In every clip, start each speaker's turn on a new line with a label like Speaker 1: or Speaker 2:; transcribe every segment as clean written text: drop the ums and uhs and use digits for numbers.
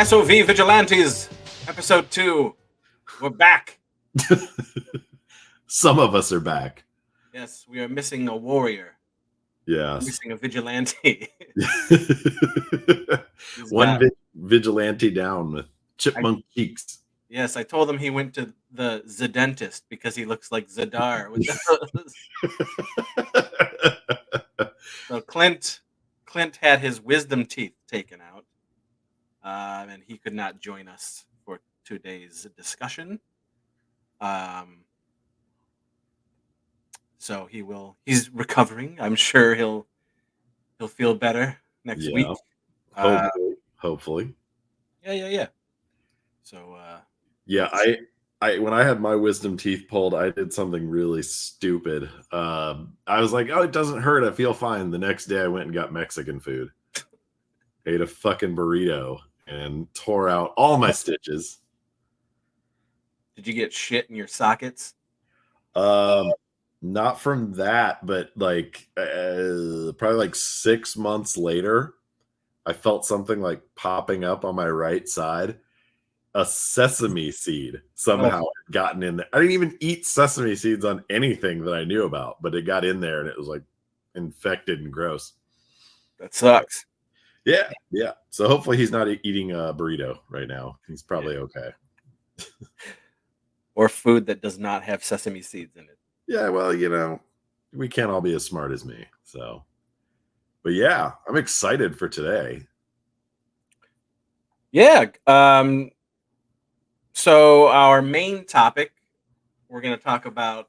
Speaker 1: SOV Vigilantes, episode 2. We're back.
Speaker 2: Some of us are back.
Speaker 1: Yes, we are missing a warrior.
Speaker 2: Yes.
Speaker 1: Missing a vigilante.
Speaker 2: One vigilante down with chipmunk cheeks.
Speaker 1: Yes, I told him he went to the dentist because he looks like Zadar. So Clint had his wisdom teeth taken out, and he could not join us for today's discussion. So he's recovering. I'm sure he'll feel better next week.
Speaker 2: Hopefully.
Speaker 1: Yeah. So
Speaker 2: I when I had my wisdom teeth pulled, I did something really stupid. I was like, oh, it doesn't hurt. I feel fine. The next day I went and got Mexican food. Ate a fucking burrito and tore out all my stitches.
Speaker 1: Did you get shit in your sockets?
Speaker 2: Not from that, but like probably like 6 months later, I felt something like popping up on my right side. A sesame seed somehow had gotten in there. I didn't even eat sesame seeds on anything that I knew about, but it got in there and it was like infected and gross.
Speaker 1: That sucks.
Speaker 2: Yeah. So hopefully he's not eating a burrito right now. He's probably okay.
Speaker 1: Or food that does not have sesame seeds in it.
Speaker 2: Yeah, well, we can't all be as smart as me. So, but yeah, I'm excited for today.
Speaker 1: Yeah. So our main topic, we're going to talk about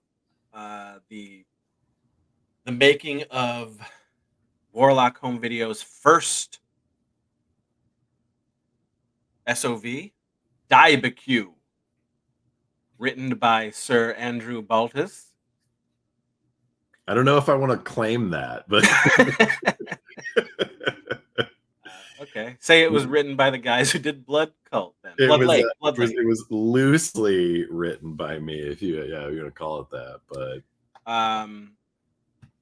Speaker 1: the making of Warlock Home Video's first SOV, Barbecue, written by Sir Andrew Baltus.
Speaker 2: I don't know if I want to claim that, but
Speaker 1: okay. Say it was written by the guys who did Blood Cult. Then
Speaker 2: Blood Lake. It was loosely written by me, if you're gonna call it that. But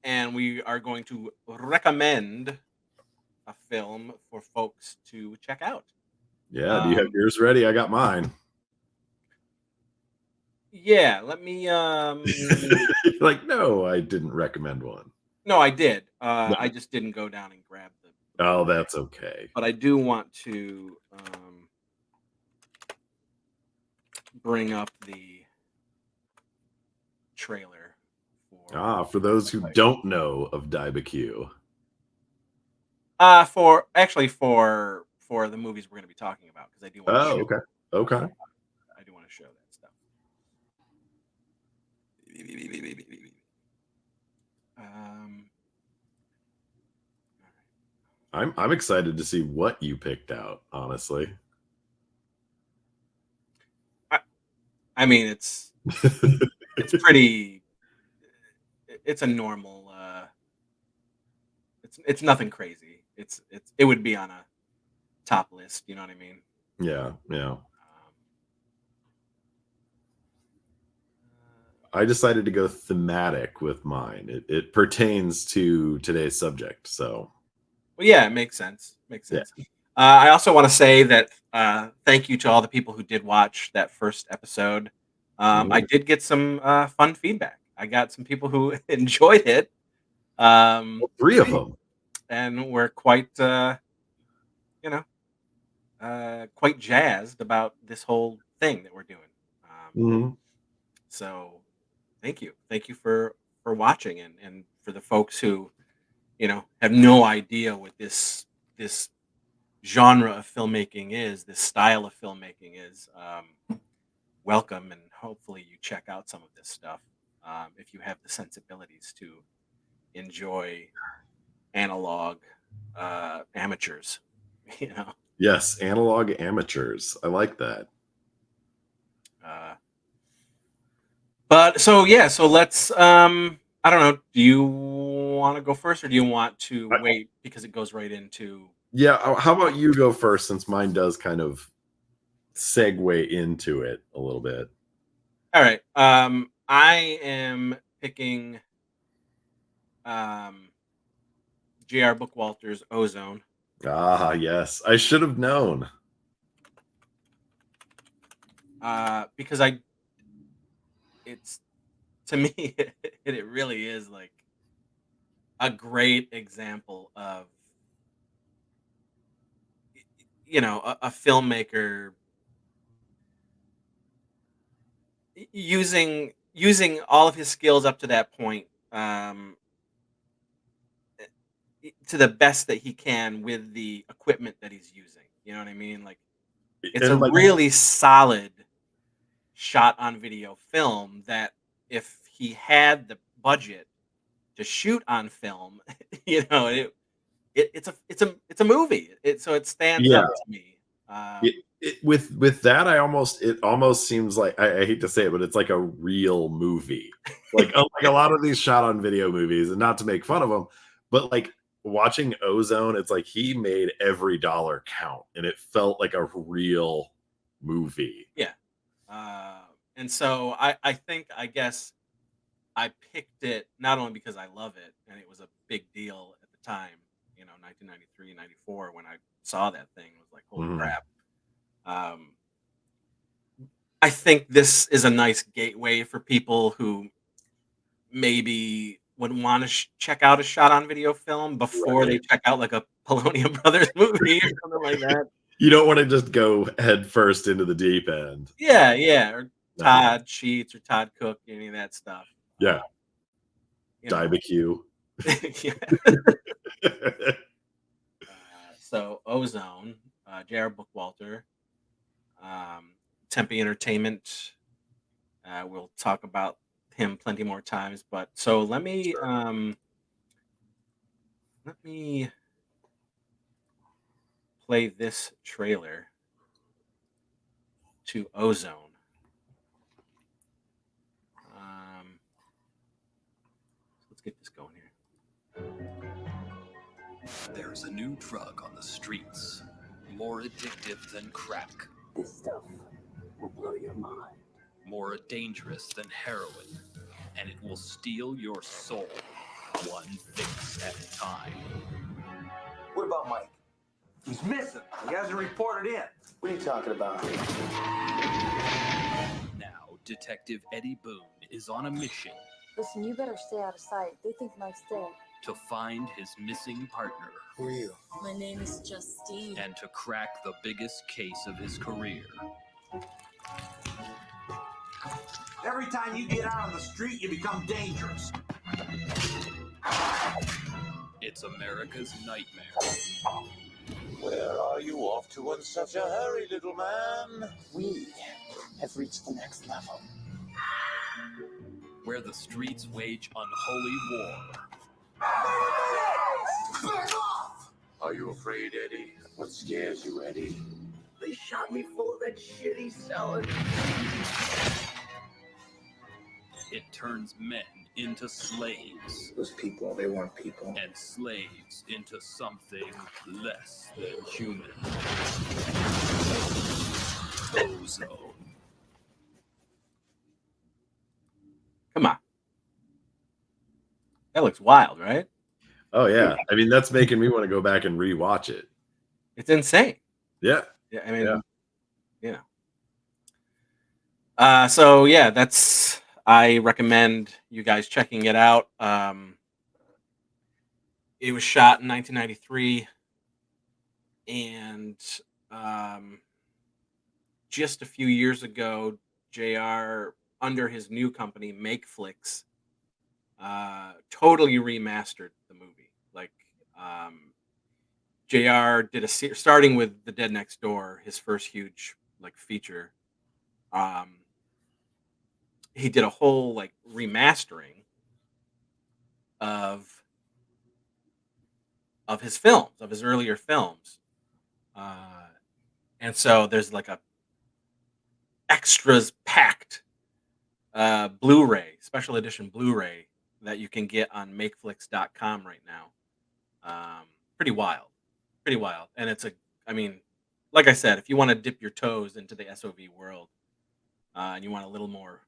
Speaker 1: and we are going to recommend a film for folks to check out.
Speaker 2: Yeah. Do you have yours ready? I got mine.
Speaker 1: Yeah, let me
Speaker 2: like, no, I didn't recommend one.
Speaker 1: No, I did. No. I just didn't go down and grab the
Speaker 2: Oh, that's okay.
Speaker 1: But I do want to bring up the trailer
Speaker 2: for those who don't know of Barbecue.
Speaker 1: For the movies we're going to be talking about, because I do want to show
Speaker 2: okay.
Speaker 1: I do want to show that stuff.
Speaker 2: I'm excited to see what you picked out, honestly.
Speaker 1: I mean, it's pretty. It's a normal. It's nothing crazy. It would be on a top list. You know what I mean?
Speaker 2: Yeah. I decided to go thematic with mine. It pertains to today's subject, so.
Speaker 1: Well, yeah, it makes sense. Yeah. I also want to say that thank you to all the people who did watch that first episode. I did get some fun feedback. I got some people who enjoyed it.
Speaker 2: 3 of them.
Speaker 1: And we're quite, quite jazzed about this whole thing that we're doing. So thank you. Thank you for watching, and for the folks who, have no idea what this genre of filmmaking is, this style of filmmaking is. Welcome, and hopefully you check out some of this stuff if you have the sensibilities to enjoy analog amateurs.
Speaker 2: Yes, analog amateurs. I like that.
Speaker 1: But so let's. I don't know. Do you want to go first, or do you want to wait because it goes right into?
Speaker 2: Yeah. How about you go first, since mine does kind of segue into it a little bit.
Speaker 1: All right. I am picking J.R. Bookwalter's Ozone.
Speaker 2: Ah, yes. I should have known.
Speaker 1: because it's to me, it really is like a great example of a filmmaker using all of his skills up to that point, to the best that he can with the equipment that he's using. You know what I mean? Like it's a
Speaker 2: And like,
Speaker 1: really solid shot on video film that if he had the budget to shoot on film, it's a movie. So it stands
Speaker 2: yeah,
Speaker 1: up to me.
Speaker 2: with that, it almost seems like I hate to say it, but it's like a real movie. Like unlike a lot of these shot on video movies, and not to make fun of them, but like watching Ozone, it's like he made every dollar count, and it felt like a real movie.
Speaker 1: Yeah. And so I guess I picked it not only because I love it and it was a big deal at the time, 1993, 94 when I saw that thing. It was like, holy
Speaker 2: Mhm.
Speaker 1: crap. Um, I think this is a nice gateway for people who maybe would want to check out a shot on video film before they
Speaker 2: Right.
Speaker 1: check out like a Polonia Brothers movie or something like that.
Speaker 2: You don't want to just go head first into the deep end.
Speaker 1: Yeah, yeah, or
Speaker 2: No.
Speaker 1: Todd Sheets or Todd Cook, any of that stuff.
Speaker 2: Yeah.
Speaker 1: You know,
Speaker 2: Barbecue.
Speaker 1: yeah. So Ozone, J.R. Bookwalter, Tempe Entertainment. We'll talk about him plenty more times, but so let me play this trailer to Ozone. Let's get this going here.
Speaker 3: There's a new drug on the streets, more addictive than crack.
Speaker 4: This stuff will blow your mind.
Speaker 3: More dangerous than heroin, and it will steal your soul, one fix at a time.
Speaker 5: What about Mike? He's missing. He hasn't reported in.
Speaker 4: What are you talking about?
Speaker 3: Now, Detective Eddie Boone is on a mission
Speaker 6: Listen, you better stay out of sight. They think Mike's dead.
Speaker 3: to find his missing partner.
Speaker 4: Who are you?
Speaker 6: My name is Justine.
Speaker 3: And to crack the biggest case of his career.
Speaker 5: Every time you get out on the street, you become dangerous.
Speaker 3: It's America's nightmare.
Speaker 5: Where are you off to in such a hurry, little man?
Speaker 4: We have reached the next level.
Speaker 3: Where the streets wage unholy war.
Speaker 5: Back off! Are you afraid, Eddie? What scares you, Eddie?
Speaker 4: They shot me full of that shit he's selling.
Speaker 3: It turns men into slaves.
Speaker 4: Those people, they weren't people.
Speaker 3: And slaves into something less than human. Ozone.
Speaker 1: Come on. That looks wild, right?
Speaker 2: Oh yeah. I mean, that's making me want to go back and rewatch it.
Speaker 1: It's insane.
Speaker 2: Yeah.
Speaker 1: Yeah, I mean,
Speaker 2: Yeah.
Speaker 1: so yeah, I recommend you guys checking it out. It was shot in 1993, and just a few years ago, JR, under his new company, MakeFlix, totally remastered the movie. Like, JR did starting with The Dead Next Door, his first huge like feature. He did a whole like remastering of his films, of his earlier films, and so there's like a extras packed Blu-ray, special edition Blu-ray that you can get on makeflix.com right now. Pretty wild, and I mean, like I said, if you want to dip your toes into the SOV world, and you want a little more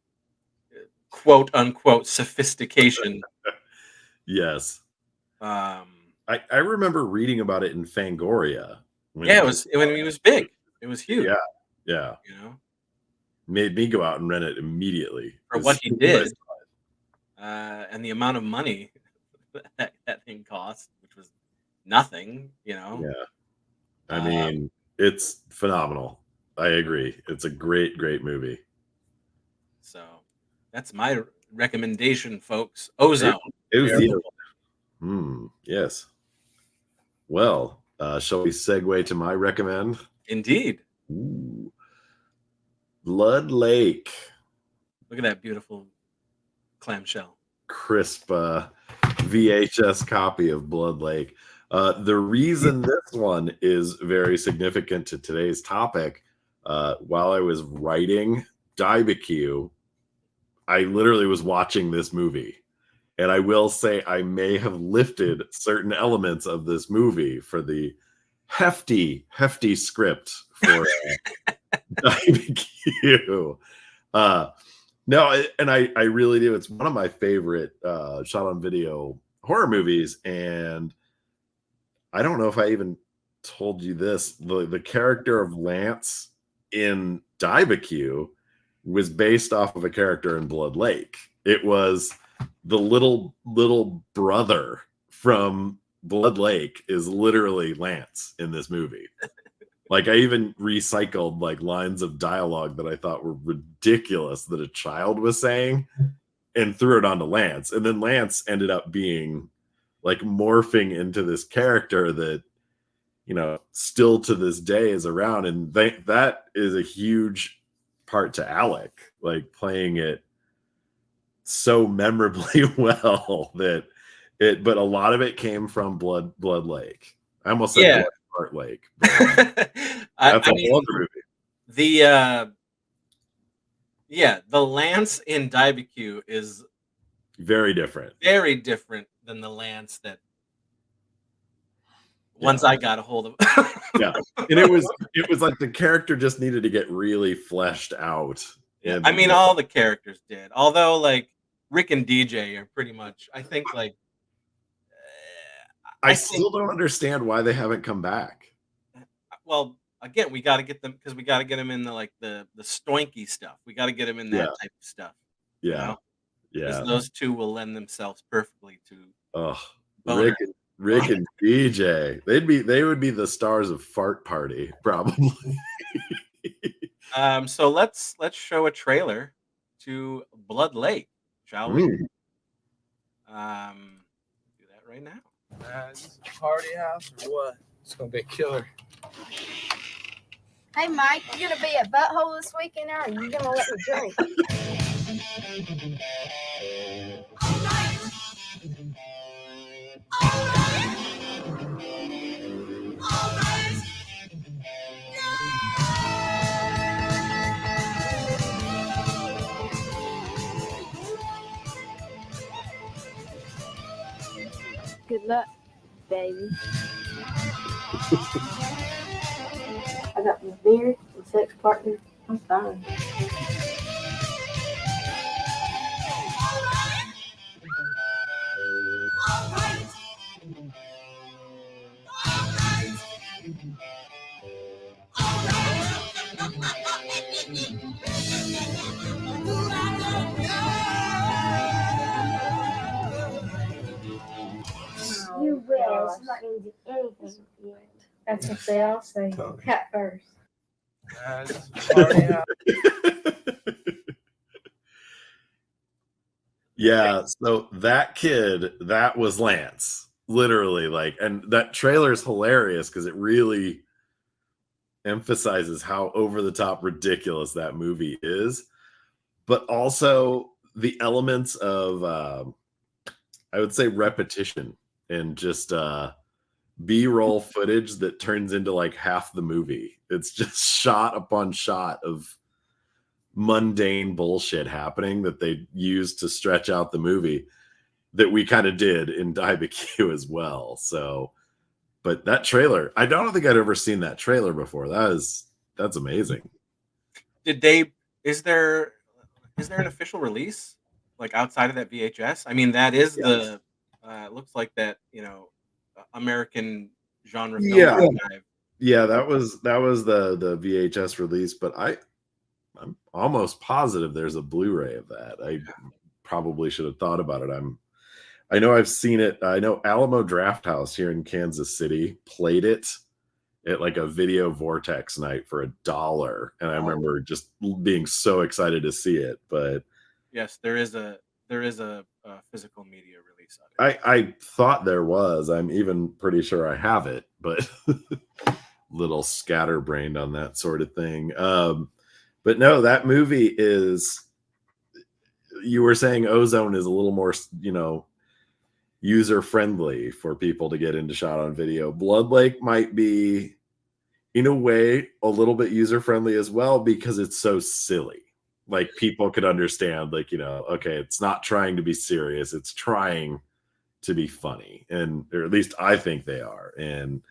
Speaker 1: quote unquote sophistication.
Speaker 2: Yes.
Speaker 1: I
Speaker 2: remember reading about it in Fangoria.
Speaker 1: When it was big. It was huge.
Speaker 2: Yeah.
Speaker 1: You know?
Speaker 2: made me go out and rent it immediately.
Speaker 1: For what he did, and the amount of money that thing cost, which was nothing, you know.
Speaker 2: Yeah. I mean, it's phenomenal. I agree. It's a great movie.
Speaker 1: So that's my recommendation, folks. Ozone.
Speaker 2: It was yes. Well, shall we segue to my recommend?
Speaker 1: Indeed.
Speaker 2: Ooh. Blood Lake.
Speaker 1: Look at that beautiful clamshell.
Speaker 2: Crisp VHS copy of Blood Lake. The reason this one is very significant to today's topic, while I was writing Barbecue, I literally was watching this movie. And I will say I may have lifted certain elements of this movie for the hefty script for Barbecue. No, and I really do. It's one of my favorite shot on video horror movies. And I don't know if I even told you this. The character of Lance in Barbecue was based off of a character in Blood Lake. It was the little brother from Blood Lake is literally Lance in this movie. Like, I even recycled like lines of dialogue that I thought were ridiculous that a child was saying and threw it onto Lance. And then Lance ended up being like morphing into this character that, you know, still to this day is around. And that is a huge part to Alec, like playing it so memorably well that but a lot of it came from Blood Lake. I almost said Blood Lake. That's a whole other movie.
Speaker 1: The Lance in Barbecue is
Speaker 2: very different
Speaker 1: than the Lance that once I got a hold of.
Speaker 2: Yeah, and it was like the character just needed to get really fleshed out.
Speaker 1: Yeah, I mean, all the characters did. Although, like, Rick and DJ are pretty much, I think, like,
Speaker 2: I still don't understand why they haven't come back.
Speaker 1: Well, again, we got to get them because we got to get them in the stoinky stuff. We got to get them in that type of stuff.
Speaker 2: Yeah,
Speaker 1: you know?
Speaker 2: Yeah.
Speaker 1: Because those two will lend themselves perfectly to.
Speaker 2: Rick and DJ. They would be the stars of Fart Party, probably.
Speaker 1: So let's show a trailer to Blood Lake, shall we? Do that right now.
Speaker 7: Is this a party house or what? It's gonna be a killer.
Speaker 8: Hey, Mike, you gonna be a butthole this weekend, or are you gonna let me drink?
Speaker 9: All right. All right. All right.
Speaker 8: Good luck, baby. I got my beer and sex partner. I'm fine.
Speaker 9: All right. All right. All
Speaker 8: You will. I'm not going to do anything yet. That's what they all say. Cat first.
Speaker 7: This is a party house.
Speaker 2: Yeah, so that kid, that was Lance, literally. Like, and that trailer is hilarious because it really emphasizes how over the top ridiculous that movie is, but also the elements of I would say repetition and just B-roll footage that turns into like half the movie. It's just shot upon shot of mundane bullshit happening that they used to stretch out the movie that we kind of did in Barbecue as well. So, but that trailer, I don't think I'd ever seen that trailer before. That's amazing.
Speaker 1: Is there an official release like outside of that VHS? I mean, that is the looks like that, you know, American genre film archive.
Speaker 2: Yeah, that was the VHS release, but I I'm almost positive there's a Blu-ray of that. I probably should have thought about it. I know I've seen it. I know Alamo Drafthouse here in Kansas City played it at like a video vortex night for $1, and I remember just being so excited to see it. But
Speaker 1: yes, there is a physical media release of it.
Speaker 2: I thought there was. I'm even pretty sure I have it, but little scatterbrained on that sort of thing. But no, that movie is. You were saying Ozone is a little more, user friendly for people to get into shot on video. Blood Lake might be, in a way, a little bit user friendly as well because it's so silly. Like people could understand, like, okay, it's not trying to be serious, it's trying to be funny, and or at least I think they are. And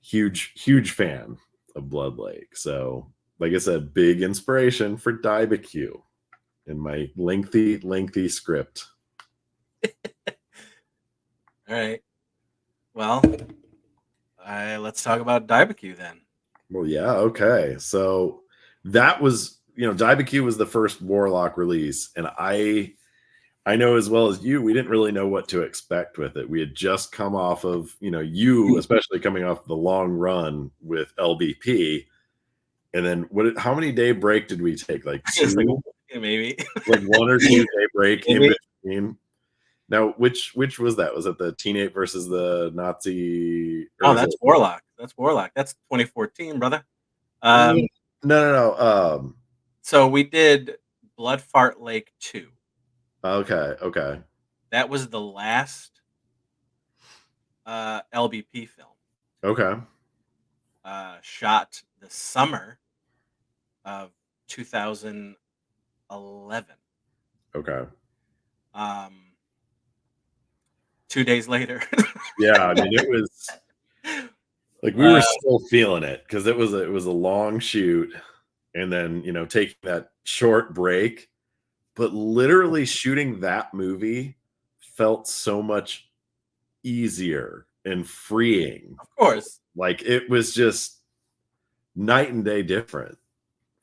Speaker 2: huge fan of Blood Lake. So, like I said, big inspiration for Diebecue in my lengthy script.
Speaker 1: All right. Well, let's talk about Diebecue then.
Speaker 2: Well, yeah, okay. So that was, Diebecue was the first Warlock release, and I know as well as you, we didn't really know what to expect with it. We had just come off of, you especially coming off the long run with LBP, and then how many day break did we take? Like 2,
Speaker 1: maybe
Speaker 2: like 1 or 2 day break in between. Now, which was that? Was it the Teenage versus the Nazi?
Speaker 1: Oh, that's Warlock. That's Warlock. That's 2014, brother.
Speaker 2: No.
Speaker 1: So we did Blood Fart Lake 2.
Speaker 2: Okay.
Speaker 1: That was the last LBP film.
Speaker 2: Okay.
Speaker 1: Shot the summer of 2011.
Speaker 2: Okay.
Speaker 1: 2 days later.
Speaker 2: Yeah, I mean, it was like we were still feeling it because it was a long shoot, and then taking that short break, but literally shooting that movie felt so much easier and freeing.
Speaker 1: Of course,
Speaker 2: like it was just night and day different.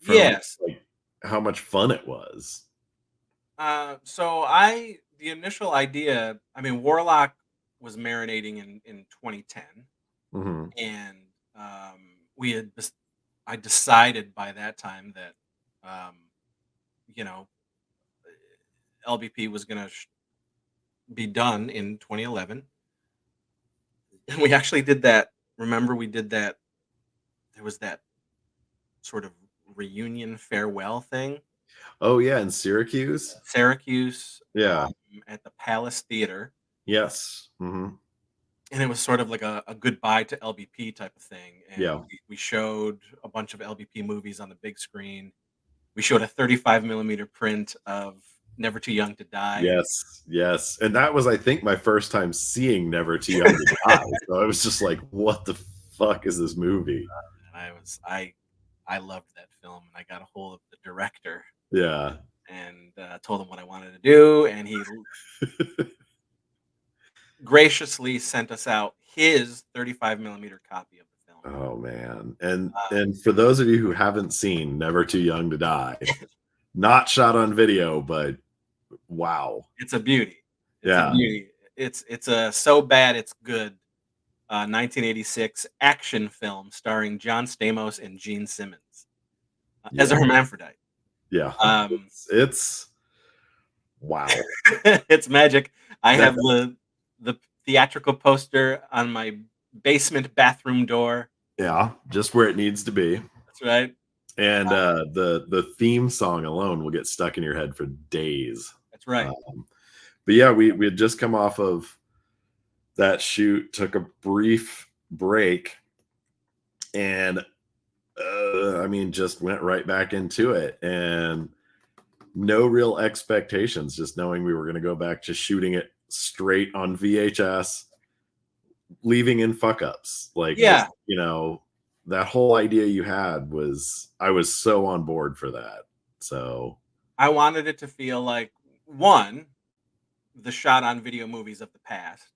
Speaker 1: Yes,
Speaker 2: like how much fun it was.
Speaker 1: So the initial idea, I mean, Warlock was marinating in 2010,
Speaker 2: Mm-hmm.
Speaker 1: and I decided by that time that LBP was going to be done in 2011, and we actually did that. Remember, we did that. There was that sort of reunion farewell thing.
Speaker 2: Oh yeah, in Syracuse.
Speaker 1: Yeah, at the Palace Theater.
Speaker 2: Yes. Mm-hmm.
Speaker 1: And it was sort of like a goodbye to LBP type of thing. And
Speaker 2: yeah,
Speaker 1: we showed a bunch of LBP movies on the big screen. We showed a 35mm print of Never Too Young to Die.
Speaker 2: Yes. And that was, I think, my first time seeing Never Too Young to Die. So I was just like, what the fuck is this movie?
Speaker 1: And I loved that film, and I got a hold of the director.
Speaker 2: Yeah.
Speaker 1: And told him what I wanted to do, and he graciously sent us out his 35mm copy of the film.
Speaker 2: Oh man. And for those of you who haven't seen Never Too Young to Die, not shot on video, but wow.
Speaker 1: It's a beauty.
Speaker 2: A
Speaker 1: beauty. It's a so bad it's good 1986 action film starring John Stamos and Gene Simmons as a hermaphrodite.
Speaker 2: Yeah. It's wow.
Speaker 1: It's magic. I have the theatrical poster on my basement bathroom door.
Speaker 2: Yeah, just where it needs to be.
Speaker 1: That's right.
Speaker 2: And the theme song alone will get stuck in your head for days.
Speaker 1: That's right.
Speaker 2: But yeah, we had just come off of that shoot, took a brief break, and just went right back into it, and no real expectations, just knowing we were going to go back to shooting it straight on VHS, leaving in fuck ups. Like,
Speaker 1: yeah,
Speaker 2: that whole idea you had I was so on board for that. So
Speaker 1: I wanted it to feel like, one, the shot on video movies of the past,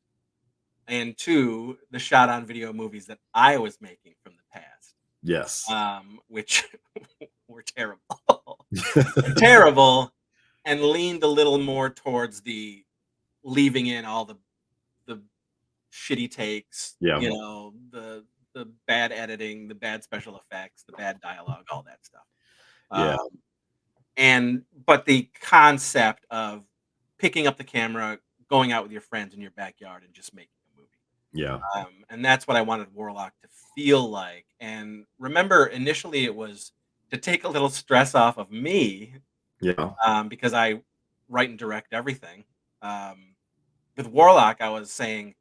Speaker 1: and two, the shot on video movies that I was making from the past.
Speaker 2: Yes.
Speaker 1: Which were terrible. Terrible, and leaned a little more towards the leaving in all the shitty takes,
Speaker 2: Yeah.
Speaker 1: the bad editing, the bad special effects, the bad dialogue, all that stuff.
Speaker 2: Yeah.
Speaker 1: But the concept of picking up the camera, going out with your friends in your backyard, and just making a movie.
Speaker 2: Yeah.
Speaker 1: And that's what I wanted Warlock to feel like. And remember, initially it was to take a little stress off of me,
Speaker 2: Yeah.
Speaker 1: because I write and direct everything. With Warlock, I was saying,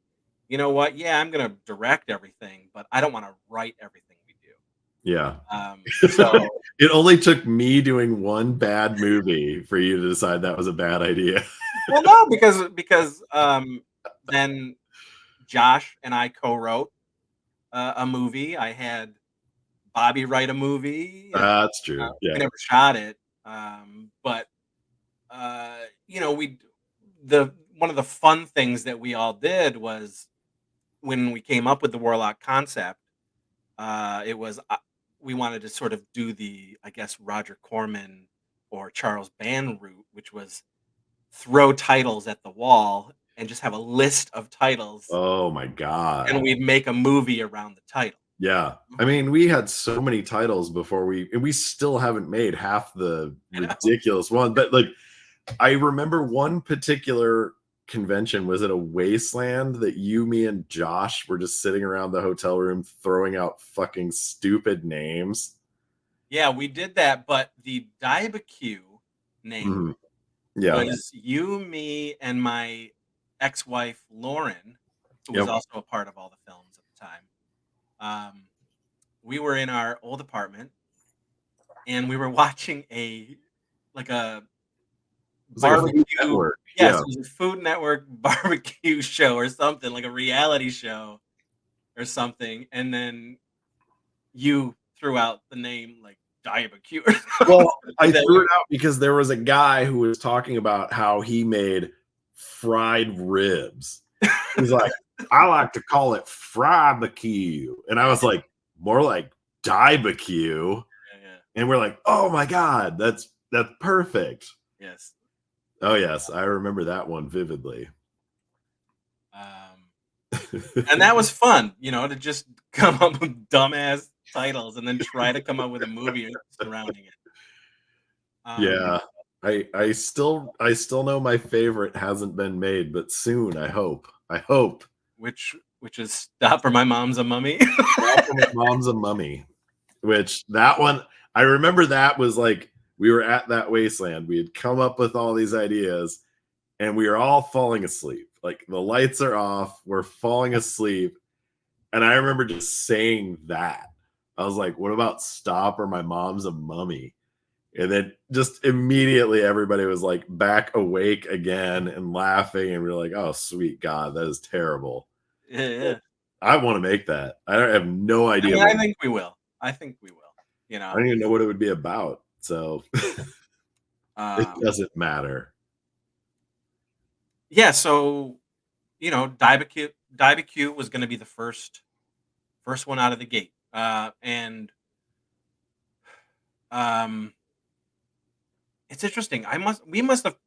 Speaker 1: you know what? Yeah, I'm gonna direct everything, but I don't want to write everything we do.
Speaker 2: Yeah.
Speaker 1: So
Speaker 2: It only took me doing one bad movie for you to decide that was a bad idea.
Speaker 1: well, no, because then Josh and I co-wrote a movie. I had Bobby write a movie. And,
Speaker 2: That's true.
Speaker 1: we
Speaker 2: Yeah.
Speaker 1: never shot it, but one of the fun things that we all did was when we came up with the Warlock concept. It was we wanted to sort of do the, I guess, Roger Corman or Charles Band route, which was throw titles at the wall and just have a list of titles,
Speaker 2: Oh my God.
Speaker 1: and we'd make a movie around the title.
Speaker 2: Yeah. I mean, we had so many titles before we still haven't made half the ridiculous one. But like, I remember one particular convention was at a wasteland that you, me, and Josh were just sitting around the hotel room throwing out fucking stupid names.
Speaker 1: Yeah, we did that, but the Diabecue name
Speaker 2: Yeah.
Speaker 1: was you, me, and my ex-wife Lauren, who was also a part of all the films at the time. We were in our old apartment, and we were watching a barbecue.
Speaker 2: Network.
Speaker 1: Yes,
Speaker 2: Yeah.
Speaker 1: it was a Food Network barbecue show or something, like a reality show or something, and then you threw out the name like Diabecue.
Speaker 2: Well, I threw it out because there was a guy who was talking about how he made fried ribs. He's like, I like to call it frybecue. And I was like, more like diebecue.
Speaker 1: Yeah.
Speaker 2: And we're like, oh my God, that's perfect.
Speaker 1: Yes.
Speaker 2: Oh yes, I remember that one vividly.
Speaker 1: And that was fun, to just come up with dumbass titles and then try to come up with a movie surrounding it.
Speaker 2: Yeah. I still know my favorite hasn't been made, but soon, I hope.
Speaker 1: Which is Stop or My Mom's a Mummy.
Speaker 2: Stop or My Mom's a Mummy. Which that one, I remember that was like, we were at that wasteland. We had come up with all these ideas and we are all falling asleep. Like the lights are off, we're falling asleep. And I remember just saying that. I was like, what about Stop or My Mom's a Mummy? And then just immediately everybody was like back awake again and laughing. And we were like, oh, sweet God, that is terrible.
Speaker 1: Yeah.
Speaker 2: I want to make that. I have no idea.
Speaker 1: I think we will. I
Speaker 2: don't even know what it would be about. So it doesn't matter.
Speaker 1: Yeah, so Diabecue was going to be the first one out of the gate, and it's interesting. I must have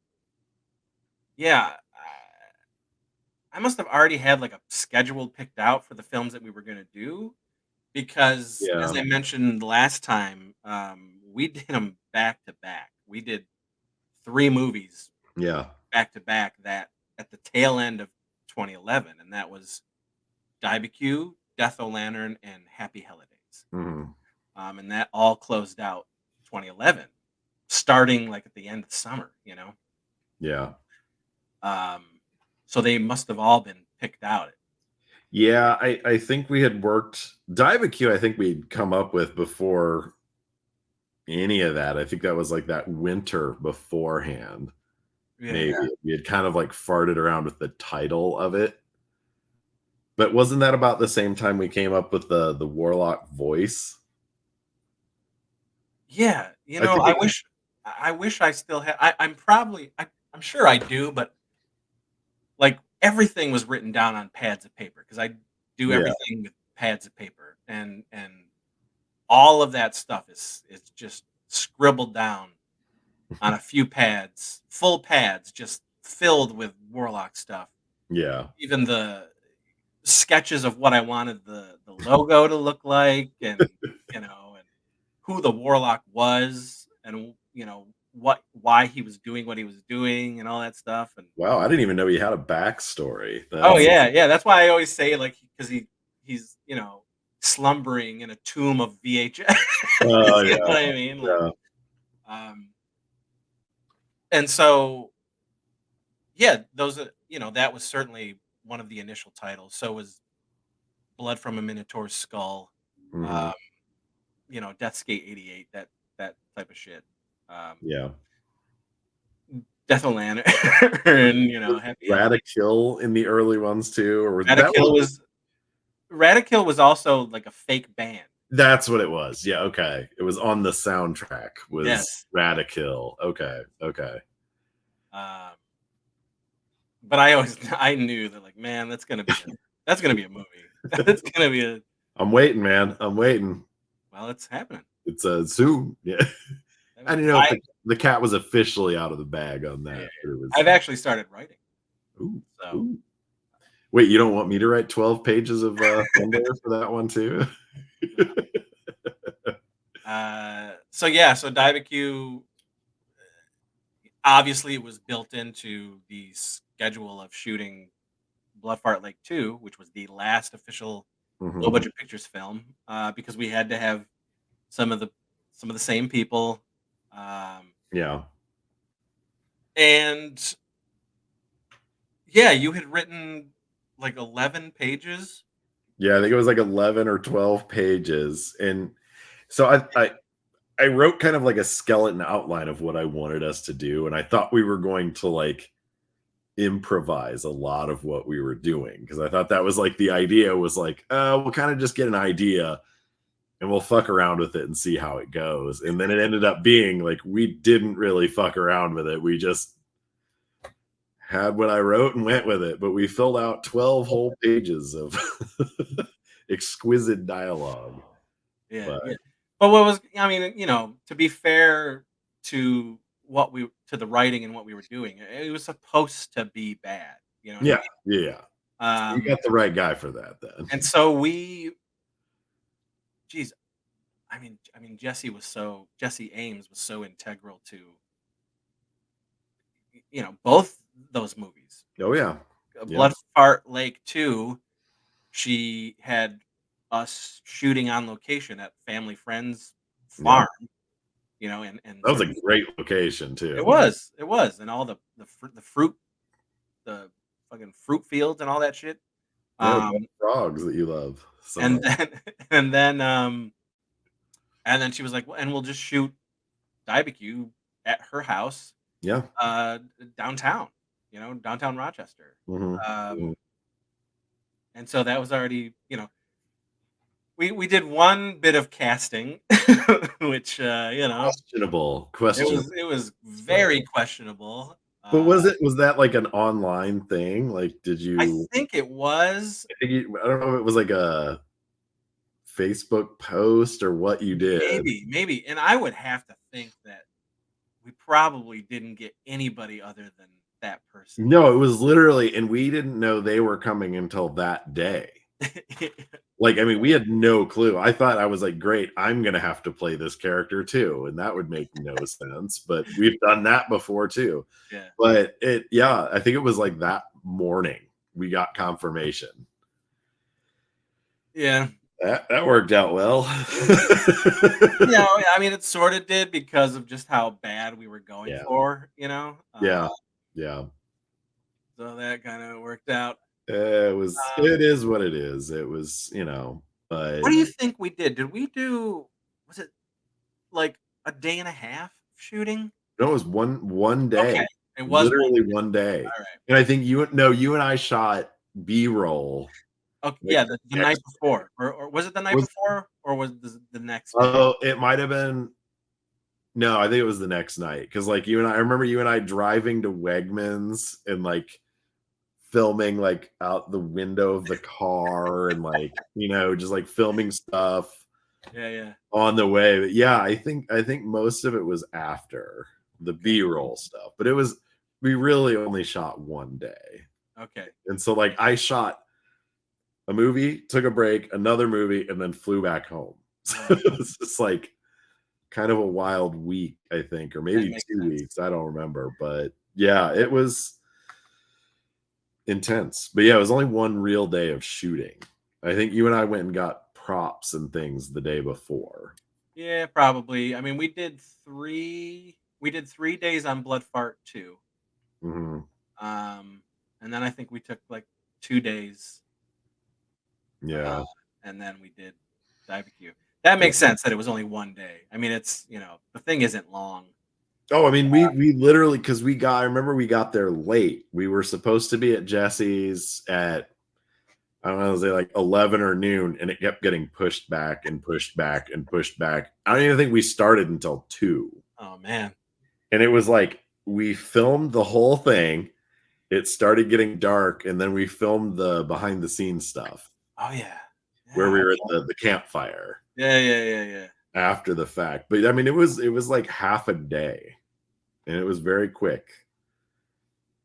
Speaker 1: already had like a schedule picked out for the films that we were going to do, because as I mentioned last time, we did them back to back. We did 3 movies back to back that at the tail end of 2011, and that was Diabecue, Death O' Lantern, and Happy Holidays. And that all closed out 2011, starting like at the end of summer,
Speaker 2: Yeah.
Speaker 1: So they must have all been picked out.
Speaker 2: Yeah, I think we had worked Diabecue. I think we'd come up with before any of that. I think that was like that winter beforehand. Maybe we had kind of like farted around with the title of it. But wasn't that about the same time we came up with the Warlock voice?
Speaker 1: Yeah, I wish I still had. I'm sure I do, but like everything was written down on pads of paper, because I do everything with pads of paper, and all of that stuff is just scribbled down on a few pads, full pads, just filled with Warlock stuff.
Speaker 2: Yeah.
Speaker 1: Even the sketches of what I wanted the logo to look like, and and who the Warlock was, and why he was doing what he was doing, and all that stuff. And
Speaker 2: Wow, I didn't even know he had a backstory.
Speaker 1: oh yeah, that's why I always say, like, because he's slumbering in a tomb of VHS.
Speaker 2: Oh,
Speaker 1: You
Speaker 2: yeah.
Speaker 1: know what I mean? Like,
Speaker 2: Yeah.
Speaker 1: and so yeah, those are, that was certainly one of the initial titles. So was Blood from a Minotaur's Skull,
Speaker 2: Mhm.
Speaker 1: Death's Gate 88, that type of shit.
Speaker 2: Yeah.
Speaker 1: Death of Lantern, Happy
Speaker 2: Radikill in the early ones too, or
Speaker 1: Radikill was also like a fake band.
Speaker 2: That's what it was. Yeah, okay. It was on the soundtrack. Was
Speaker 1: Yes.
Speaker 2: Radikill. Okay.
Speaker 1: But I knew that, like, man, that's gonna be a movie. That's gonna be a.
Speaker 2: I'm waiting, man. I'm waiting.
Speaker 1: Well, it's happening.
Speaker 2: It's soon. Yeah. I didn't know if the cat was officially out of the bag on that.
Speaker 1: I've actually started writing.
Speaker 2: Ooh,
Speaker 1: so.
Speaker 2: ooh. Wait, you don't want me to write 12 pages of thunder for that one too?
Speaker 1: So Daibaku, obviously, it was built into the schedule of shooting Bloodfart Lake 2, which was the last official low budget pictures film, because we had to have some of the same people.
Speaker 2: Yeah.
Speaker 1: And yeah, you had written like 11 pages.
Speaker 2: Yeah, I think it was like 11 or 12 pages. And so I wrote kind of like a skeleton outline of what I wanted us to do. And I thought we were going to like improvise a lot of what we were doing, because I thought that was like the idea was like, we'll kind of just get an idea and we'll fuck around with it and see how it goes. And then it ended up being like, we didn't really fuck around with it. We just had what I wrote and went with it. But we filled out 12 whole pages of exquisite dialogue.
Speaker 1: Yeah. But what was, I mean, to be fair to the writing and what we were doing, it was supposed to be bad. You know?
Speaker 2: Yeah.
Speaker 1: You
Speaker 2: got the right guy for that then.
Speaker 1: And so Jesse Ames was so integral to, both those movies.
Speaker 2: Oh yeah.
Speaker 1: Bloodfart Lake 2, she had us shooting on location at family friend's farm, and
Speaker 2: that was a great location too.
Speaker 1: It was, and all the fruit, the fucking fruit fields and all that shit.
Speaker 2: Frogs that you love.
Speaker 1: And then she was like, well, and we'll just shoot Daibaku at her house.
Speaker 2: Yeah.
Speaker 1: Downtown, downtown Rochester. And so that was already, we did one bit of casting, which
Speaker 2: questionable.
Speaker 1: It was very questionable.
Speaker 2: But was that like an online thing? Like, did you?
Speaker 1: I think it was.
Speaker 2: I don't know if it was like a Facebook post or what you did.
Speaker 1: Maybe. And I would have to think that we probably didn't get anybody other than that person.
Speaker 2: No, it was literally, and we didn't know they were coming until that day. Like, I mean, we had no clue. I thought, I was like, great, I'm going to have to play this character too. And that would make no sense, but we've done that before too.
Speaker 1: Yeah.
Speaker 2: But I think it was like that morning we got confirmation.
Speaker 1: Yeah.
Speaker 2: That worked out well.
Speaker 1: I mean, it sort of did because of just how bad we were going for,
Speaker 2: Yeah.
Speaker 1: So that kind of worked out.
Speaker 2: It is what it is. It was, but
Speaker 1: what do you think we did? Did we do, was it like a day and a half shooting?
Speaker 2: No, it was one day.
Speaker 1: Okay. It was
Speaker 2: literally one day.
Speaker 1: All right.
Speaker 2: And I think you and I shot B-roll.
Speaker 1: Okay, yeah, the night before, or was it the night before, or was the next?
Speaker 2: Oh, it might have been. No, I think it was the next night, because like I remember you and I driving to Wegmans and like filming like out the window of the car and like just like filming stuff.
Speaker 1: Yeah.
Speaker 2: on the way. But yeah, I think most of it was after the B-roll stuff, but we really only shot one day.
Speaker 1: Okay.
Speaker 2: And so like I shot a movie, took a break, another movie, and then flew back home. So it's just like kind of a wild week, I think, or maybe 2 weeks. I don't remember, but yeah, it was intense. But yeah, it was only one real day of shooting. I think you and I went and got props and things the day before.
Speaker 1: Yeah, probably. I mean, we did 3 days on Blood Fart 2.
Speaker 2: Mm-hmm.
Speaker 1: And then I think we took like 2 days.
Speaker 2: Yeah.
Speaker 1: And then we did barbecue. That makes sense that it was only one day. I mean, it's, the thing isn't long.
Speaker 2: Oh, I mean, we literally, because I remember we got there late. We were supposed to be at Jesse's at, I don't know, say like 11 or noon, and it kept getting pushed back and pushed back and pushed back. I don't even think we started until 2.
Speaker 1: Oh, man.
Speaker 2: And it was like, we filmed the whole thing. It started getting dark, and then we filmed the behind the scenes stuff.
Speaker 1: Oh, yeah.
Speaker 2: Where we were at the campfire.
Speaker 1: Yeah.
Speaker 2: After the fact. But I mean, it was like half a day, and it was very quick.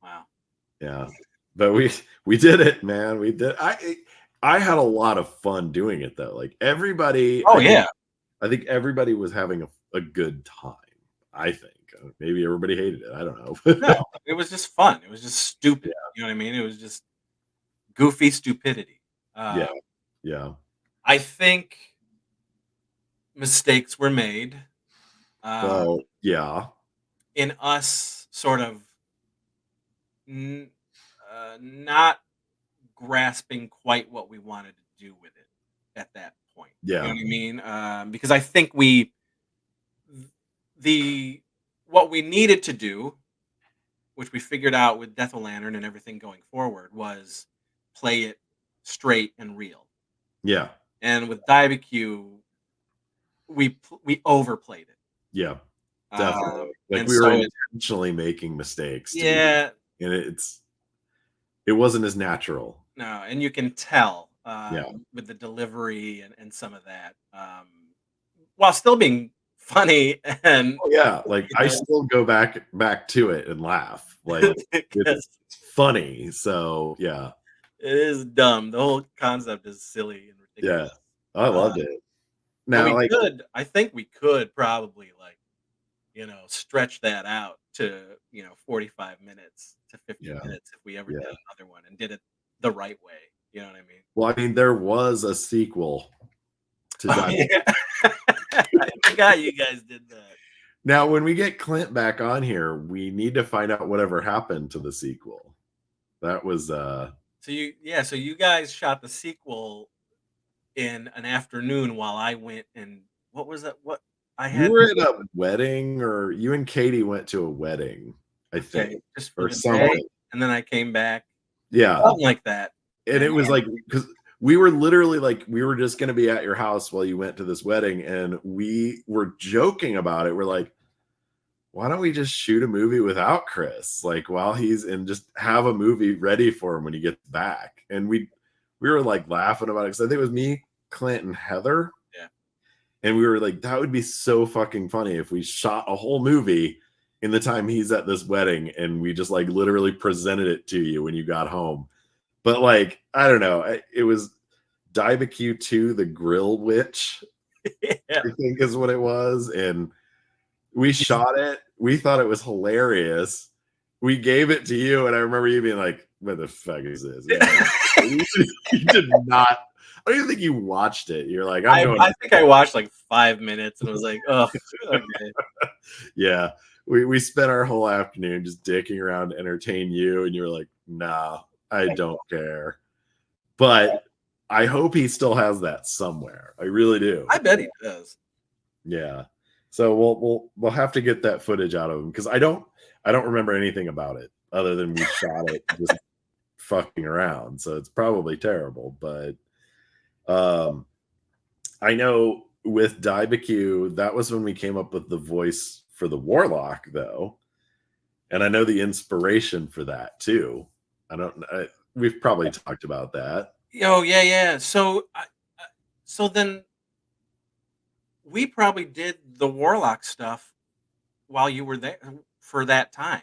Speaker 1: Wow.
Speaker 2: Yeah. But we did it, man. We did. I had a lot of fun doing it though. Like everybody.
Speaker 1: Oh, yeah.
Speaker 2: I think everybody was having a good time. I think maybe everybody hated it. I don't know.
Speaker 1: No, it was just fun. It was just stupid. Yeah. You know what I mean? It was just goofy stupidity.
Speaker 2: Yeah.
Speaker 1: I think mistakes were made.
Speaker 2: Well, yeah.
Speaker 1: In us sort of not grasping quite what we wanted to do with it at that point.
Speaker 2: Yeah.
Speaker 1: You know what I mean? Because I think what we needed to do, which we figured out with Death Lantern and everything going forward, was play it straight and real.
Speaker 2: Yeah.
Speaker 1: And with Barbecue, we overplayed it.
Speaker 2: Yeah. Definitely. Like we were intentionally making mistakes.
Speaker 1: Yeah.
Speaker 2: And it wasn't as natural.
Speaker 1: No, and you can tell with the delivery and some of that, while still being funny and
Speaker 2: like I still go back to it and laugh. Like it's funny. So yeah,
Speaker 1: it is dumb. The whole concept is silly and ridiculous.
Speaker 2: Yeah, I loved it. Now,
Speaker 1: I think we could probably stretch that out to 45 minutes to 50 minutes if we ever did another one and did it the right way. You know what I mean?
Speaker 2: Well, I mean, there was a sequel to
Speaker 1: that. I forgot you guys did that.
Speaker 2: Now, when we get Clint back on here, we need to find out whatever happened to the sequel. That was
Speaker 1: so you guys shot the sequel in an afternoon while I went and what was that? What I had?
Speaker 2: You were at a wedding, or you and Katie went to a wedding, I think,
Speaker 1: just for
Speaker 2: or something.
Speaker 1: And then I came back.
Speaker 2: Yeah,
Speaker 1: something like that.
Speaker 2: And it was like, because we were literally like, we were just going to be at your house while you went to this wedding, and we were joking about it. We're like, why don't we just shoot a movie without Chris, like while he's in, just have a movie ready for him when he gets back? And we were like laughing about it, because I think it was me, Clint, and Heather.
Speaker 1: Yeah.
Speaker 2: And we were like, that would be so fucking funny if we shot a whole movie in the time he's at this wedding, and we just like literally presented it to you when you got home. But like, I don't know, it was Barbecue 2, the Grill Witch, I think is what it was. And we shot it. We thought it was hilarious. We gave it to you, and I remember you being like, what the fuck is this? You did not. I don't even think you watched it. You're like,
Speaker 1: I think I watched like 5 minutes and was like, oh, okay.
Speaker 2: Yeah. We spent our whole afternoon just dicking around to entertain you, and you were like, nah, I don't care. But I hope he still has that somewhere. I really do.
Speaker 1: I bet he does.
Speaker 2: Yeah. So we'll have to get that footage out of him, because I don't remember anything about it other than we shot it just fucking around. So it's probably terrible. But I know with Barbecue, that was when we came up with the voice for the Warlock, though. And I know the inspiration for that too. We've probably talked about that.
Speaker 1: Oh yeah. So then we probably did the Warlock stuff while you were there for that time.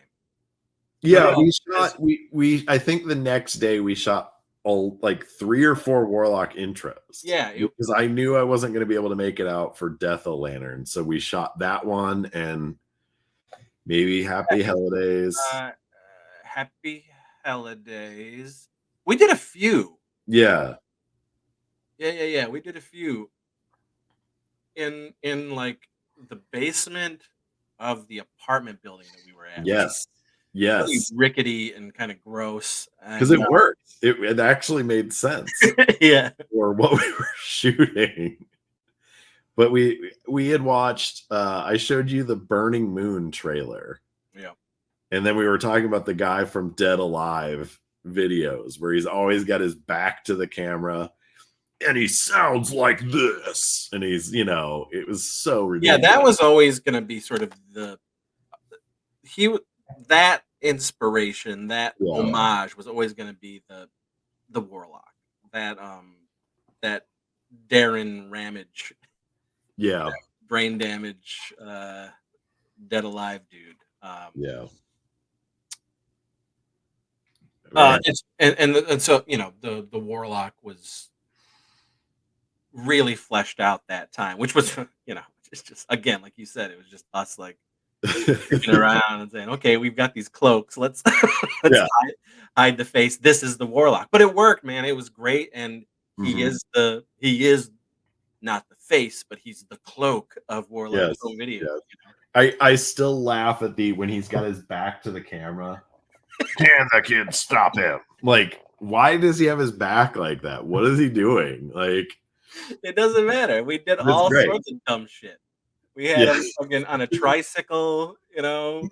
Speaker 2: Yeah,
Speaker 1: Literally,
Speaker 2: we
Speaker 1: because-
Speaker 2: shot. We I think the next day we shot all like 3 or 4 Warlock intros.
Speaker 1: Yeah,
Speaker 2: because I knew I wasn't going to be able to make it out for Death of Lantern, so we shot that one and maybe Happy Holidays.
Speaker 1: Happy Holidays. We did a few.
Speaker 2: Yeah,
Speaker 1: Yeah. We did a few in like the basement of the apartment building that we were at. Which is pretty
Speaker 2: yes,
Speaker 1: rickety and kind of gross.
Speaker 2: because it worked. It actually made sense
Speaker 1: Yeah.
Speaker 2: for what we were shooting. But we had watched. I showed you the Burning Moon trailer.
Speaker 1: Yeah.
Speaker 2: And then we were talking about the guy from Dead Alive videos where he's always got his back to the camera and he sounds like this. And he's, it was so ridiculous.
Speaker 1: Yeah, that was always going to be sort of that inspiration, that homage was always going to be the Warlock. That Darren Ramage.
Speaker 2: Yeah.
Speaker 1: Brain damage, Dead Alive dude.
Speaker 2: Yeah.
Speaker 1: And so the Warlock was really fleshed out that time, which was it's just again like you said, it was just us like looking around and saying, okay, we've got these cloaks, let's hide the face. This is the Warlock, but it worked, man. It was great, and he is not the face, but he's the cloak of Warlock Home Video.
Speaker 2: Yes. I still laugh at when he's got his back to the camera. Can the kid stop him? Like, why does he have his back like that? What is he doing? Like,
Speaker 1: it doesn't matter. We did all sorts of dumb shit. We had him fucking on a tricycle, in one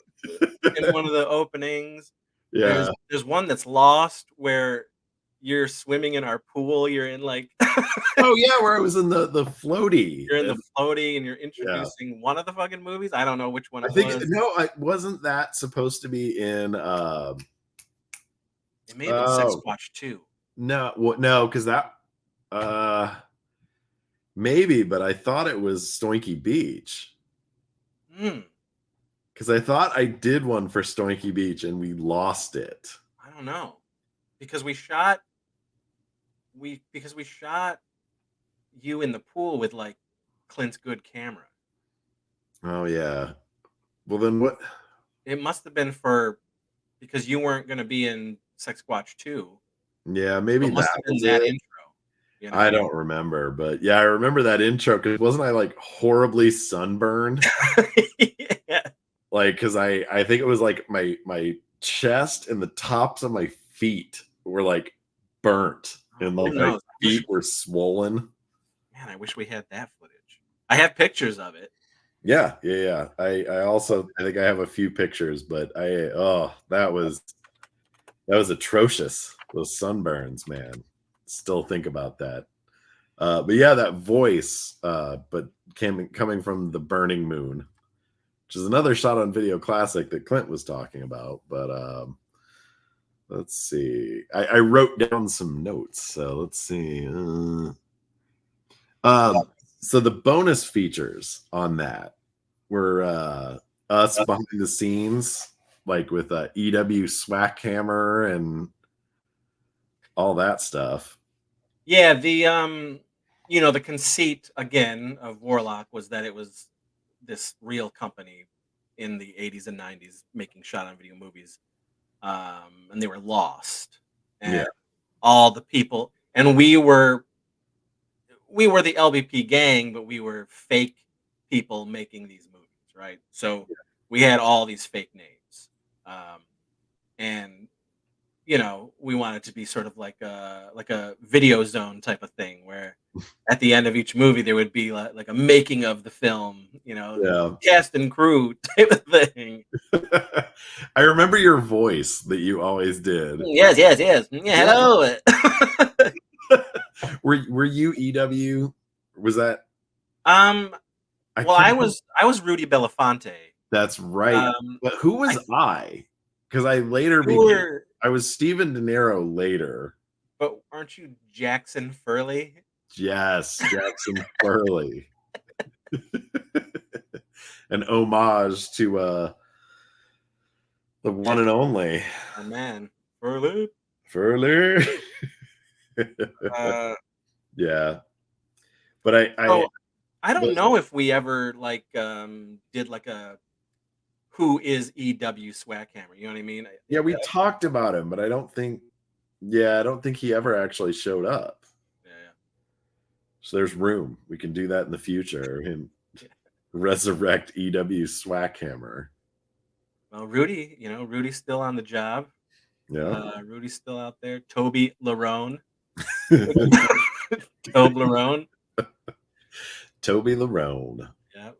Speaker 1: of the openings.
Speaker 2: Yeah.
Speaker 1: There's one that's lost where you're swimming in our pool. You're in like
Speaker 2: oh yeah, where I was in the floaty.
Speaker 1: You're in the floaty and you're introducing one of the fucking movies. I don't know which one.
Speaker 2: Wasn't that supposed to be in?
Speaker 1: It may have been Sex Watch 2.
Speaker 2: No, because that maybe, but I thought it was Stoinky Beach. Because I thought I did one for Stoinky Beach and we lost it.
Speaker 1: I don't know, because we shot you in the pool with like Clint's good camera.
Speaker 2: Oh yeah. Well then what?
Speaker 1: It must have been because you weren't going to be in Sex Watch 2.
Speaker 2: Yeah, maybe
Speaker 1: that was that intro.
Speaker 2: I don't remember, but yeah, I remember that intro because wasn't I like horribly sunburned?
Speaker 1: Yeah.
Speaker 2: Like, because I think it was like my chest and the tops of my feet were like burnt. And like my feet were swollen.
Speaker 1: Man, I wish we had that footage. I have pictures of it.
Speaker 2: Yeah. I also think I have a few pictures, but that was atrocious. Those sunburns, man. Still think about that. But yeah, that voice, but coming from the Burning Moon, which is another shot on video classic that Clint was talking about. But let's see. I wrote down some notes. So let's see. So the bonus features on that were us behind the scenes, like with EW Swack Hammer and all that stuff.
Speaker 1: Yeah, the the conceit again of Warlock was that it was this real company in the 80s and 90s making shot on video movies. And they were lost. And all the people, and we were the LBP gang, but we were fake people making these movies, right? So we had all these fake names. And we wanted to be sort of like a Video Zone type of thing, where at the end of each movie there would be like a making of the film, cast and crew type of thing.
Speaker 2: I remember your voice that you always did.
Speaker 1: Yes. Yeah, hello.
Speaker 2: Were you EW? Was that?
Speaker 1: I was Rudy Belafonte.
Speaker 2: That's right. But who was I? Because I later I was Steven De Niro later.
Speaker 1: But aren't you Jackson Furley?
Speaker 2: Yes, Jackson Furley. An homage to the one and only
Speaker 1: our man Furley.
Speaker 2: Furler. Yeah, but
Speaker 1: I don't know if we ever like did like a who is EW Swackhammer. You know what I mean?
Speaker 2: Yeah, we talked about him, but I don't think he ever actually showed up.
Speaker 1: Yeah.
Speaker 2: So there's room. We can do that in the future. And resurrect EW Swackhammer.
Speaker 1: Well, Rudy, Rudy's still on the job.
Speaker 2: Yeah.
Speaker 1: Rudy's still out there. Toby Larone. Toby Larone.
Speaker 2: Toby Larone.
Speaker 1: Yeah.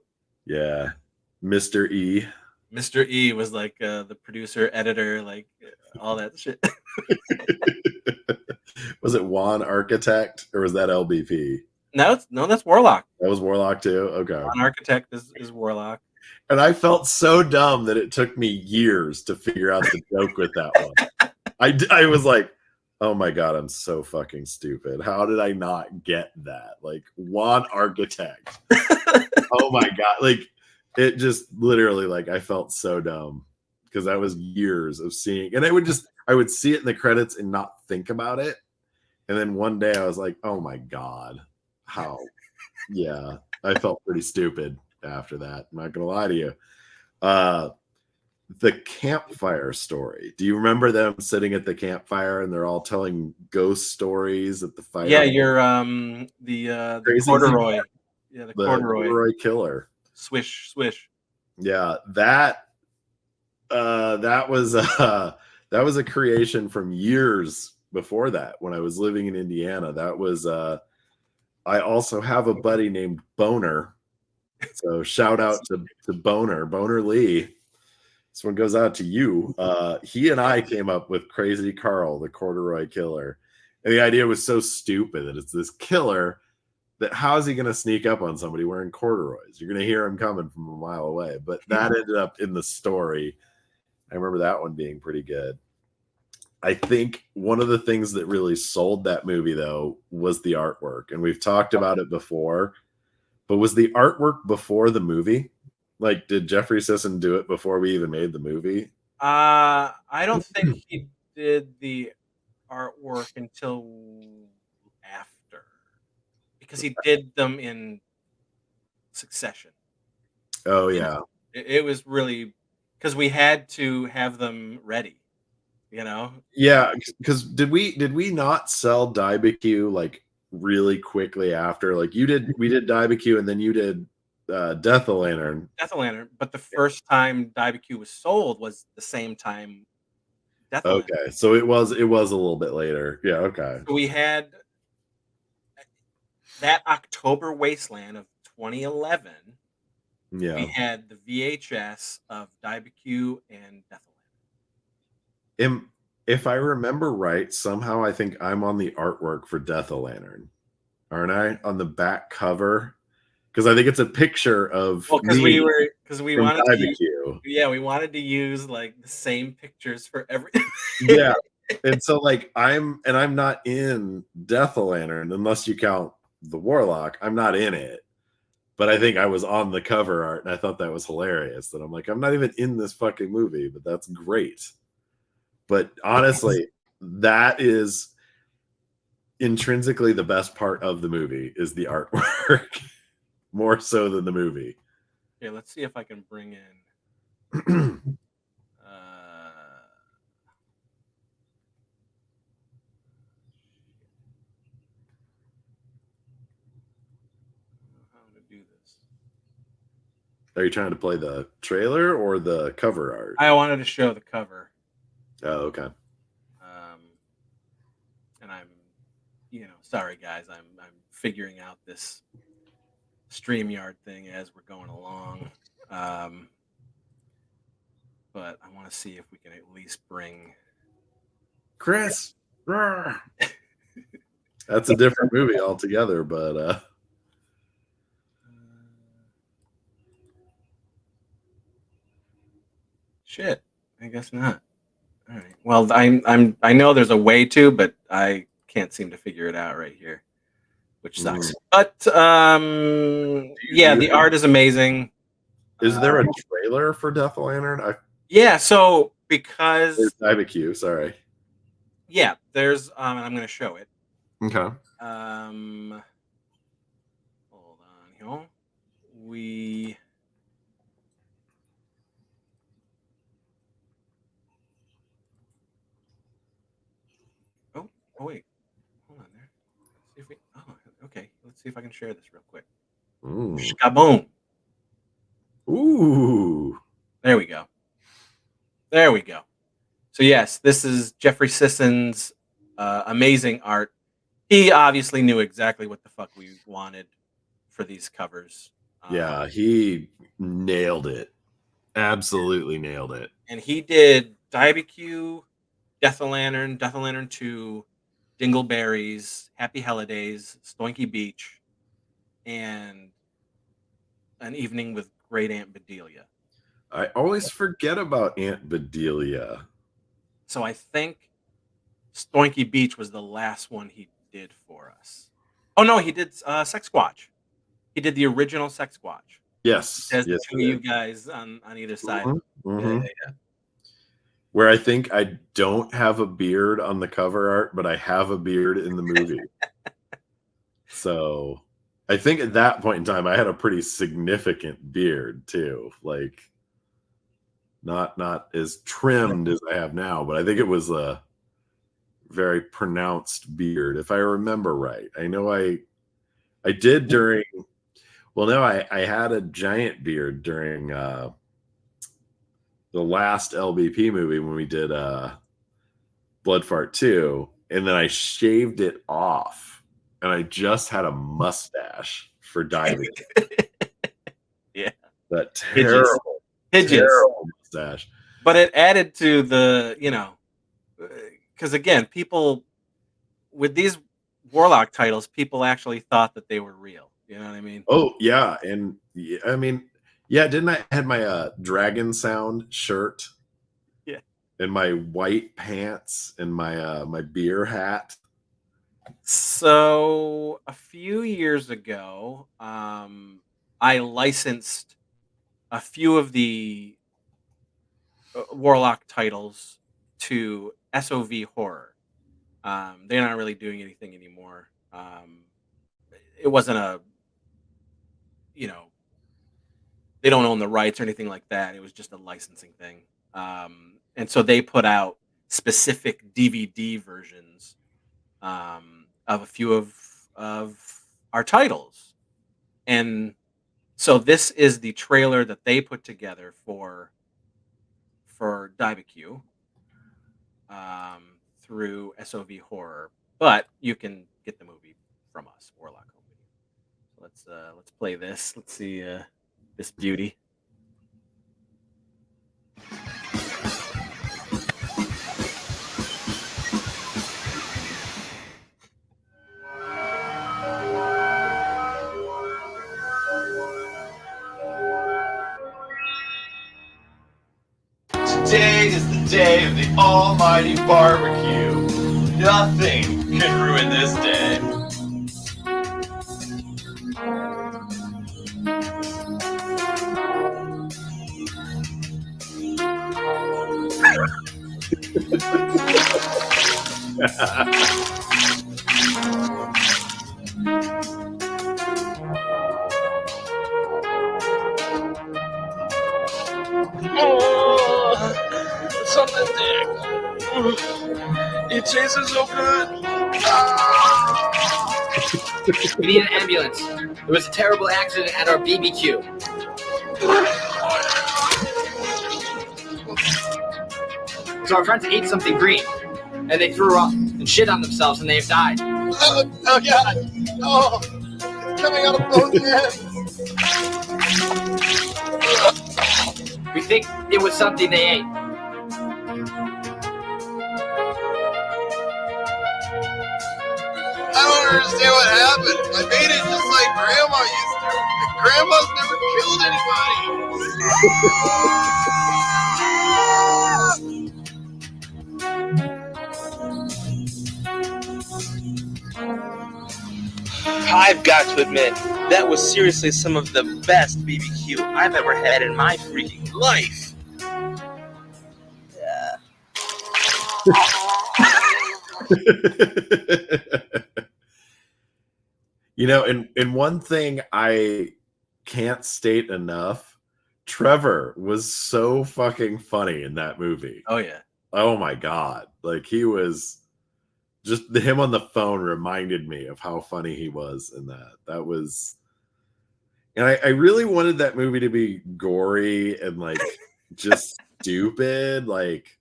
Speaker 2: Yeah. Mr. E.
Speaker 1: Mr. E was like the producer, editor, like all that shit.
Speaker 2: Was it Juan Architect or was that LBP?
Speaker 1: No, that's Warlock.
Speaker 2: That was Warlock too? Okay.
Speaker 1: Juan Architect is Warlock.
Speaker 2: And I felt so dumb that it took me years to figure out the joke with that one. I was like, oh my God, I'm so fucking stupid. How did I not get that? Like, Juan Architect. Oh my God. Like, it just literally, like, I felt so dumb because that was years of seeing. And I would see it in the credits and not think about it. And then one day I was like, oh my God, how? Yeah, I felt pretty stupid after that. I'm not going to lie to you. The campfire story. Do you remember them sitting at the campfire and they're all telling ghost stories at the fire?
Speaker 1: Yeah, you're the corduroy. Yeah, the corduroy
Speaker 2: killer.
Speaker 1: Swish, swish.
Speaker 2: Yeah, that was a creation from years before that when I was living in Indiana. That was I also have a buddy named Boner. So shout out to Boner Lee. This one goes out to you. He and I came up with Crazy Carl, the corduroy killer. And the idea was so stupid that it's this killer that how is he going to sneak up on somebody wearing corduroys? You're going to hear him coming from a mile away. But that ended up in the story. I remember that one being pretty good. I think one of the things that really sold that movie, though, was the artwork. And we've talked about it before. But was the artwork before the movie? Like, did Jeffrey Sisson do it before we even made the movie?
Speaker 1: I don't think he did the artwork until after, because he did them in succession.
Speaker 2: Oh yeah,
Speaker 1: it was really because we had to have them ready.
Speaker 2: Yeah, because did we not sell Dibecue like really quickly after? Like we did Dibecue and then you did Death of Lantern.
Speaker 1: But the first time Dibecue was sold was the same time Death of Lantern.
Speaker 2: Okay, so it was a little bit later. Yeah, okay.
Speaker 1: So we had that October Wasteland of 2011.
Speaker 2: Yeah.
Speaker 1: We had the VHS of Dibecue and Death of
Speaker 2: Lantern. If I remember right, somehow I think I'm on the artwork for Death of Lantern. Aren't I? On the back cover. Because I think it's a picture of
Speaker 1: we wanted
Speaker 2: Dibecue.
Speaker 1: we wanted to use like the same pictures for every
Speaker 2: yeah. And so like I'm not in Death of Lantern unless you count the Warlock. I'm not in it. But I think I was on the cover art and I thought that was hilarious. That I'm like, I'm not even in this fucking movie, but that's great. But honestly, that is intrinsically the best part of the movie is the artwork. More so than the movie.
Speaker 1: Okay, let's see if I can bring in. How to do this?
Speaker 2: Are you trying to play the trailer or the cover art?
Speaker 1: I wanted to show the cover.
Speaker 2: Oh, okay.
Speaker 1: And I'm, sorry guys, I'm figuring out this StreamYard thing as we're going along. But I want to see if we can at least bring
Speaker 2: Chris. That's a different movie altogether, but
Speaker 1: shit, I guess not. All right. Well, I know there's a way to, but I can't seem to figure it out right here. which sucks. But yeah, the art is amazing.
Speaker 2: Is there a trailer for Death Lantern?
Speaker 1: Yeah, so because
Speaker 2: barbecue, sorry.
Speaker 1: Yeah, there's and I'm gonna show it.
Speaker 2: Okay.
Speaker 1: Hold on here. Oh wait. Hold on there. Let's see if we okay. Let's see if I can share this real quick. Shkaboom.
Speaker 2: Ooh.
Speaker 1: There we go. There we go. So yes, this is Jeffrey Sisson's amazing art. He obviously knew exactly what the fuck we wanted for these covers.
Speaker 2: Yeah, he nailed it. Absolutely nailed it.
Speaker 1: And he did Diabecue, Death of Lantern 2, Dingleberries, Happy Holidays, Stoinky Beach, and An Evening with Great Aunt Bedelia.
Speaker 2: I always forget about Aunt Bedelia.
Speaker 1: So I think Stoinky Beach was the last one he did for us. Oh no, he did Sex Squatch. He did the original Sex Squatch.
Speaker 2: Yes.
Speaker 1: There's
Speaker 2: yes,
Speaker 1: two of you guys on either side. Yeah.
Speaker 2: Where I think I don't have a beard on the cover art, but I have a beard in the movie. So I think at that point in time, I had a pretty significant beard too. Like not as trimmed as I have now, but I think it was a very pronounced beard, if I remember right. I know I did during. Well, no, I had a giant beard during the last LBP movie when we did Blood Fart 2, and then I shaved it off, and I just had a mustache for diving.
Speaker 1: Yeah.
Speaker 2: That terrible mustache.
Speaker 1: But it added to the, because again, people with these Warlock titles, people actually thought that they were real. You know what I mean?
Speaker 2: Oh yeah, and I mean, yeah. Didn't I had my Dragon Sound shirt?
Speaker 1: Yeah.
Speaker 2: And my white pants and my my beer hat.
Speaker 1: So a few years ago, I licensed a few of the Warlock titles to SOV Horror. They're not really doing anything anymore. It wasn't a they don't own the rights or anything like that. It was just a licensing thing. And so they put out specific DVD versions of a few of our titles. And so this is the trailer that they put together for Diabecue through SOV Horror. But you can get the movie from us, Warlock Home Video. So let's play this. Let's see this beauty.
Speaker 10: Today is the day of the almighty barbecue. Nothing can ruin this day.
Speaker 7: It's on the dick. It tastes so good.
Speaker 11: We need an ambulance. There was a terrible accident at our BBQ. So our friends ate something green, and they threw up and shit on themselves, and they have died.
Speaker 10: Oh God! Oh, it's coming out of both ends.
Speaker 11: We think it was something they ate.
Speaker 10: I don't understand what happened. I made it just like Grandma used to. Grandma's never killed anybody.
Speaker 12: I've got to admit, that was seriously some of the best BBQ I've ever had in my freaking life.
Speaker 2: You know, and one thing I can't state enough, Trevor was so fucking funny in that movie.
Speaker 1: Oh yeah.
Speaker 2: Oh my God. Like he was just him on the phone reminded me of how funny he was in that. That was, and I really wanted that movie to be gory and like just stupid. Like,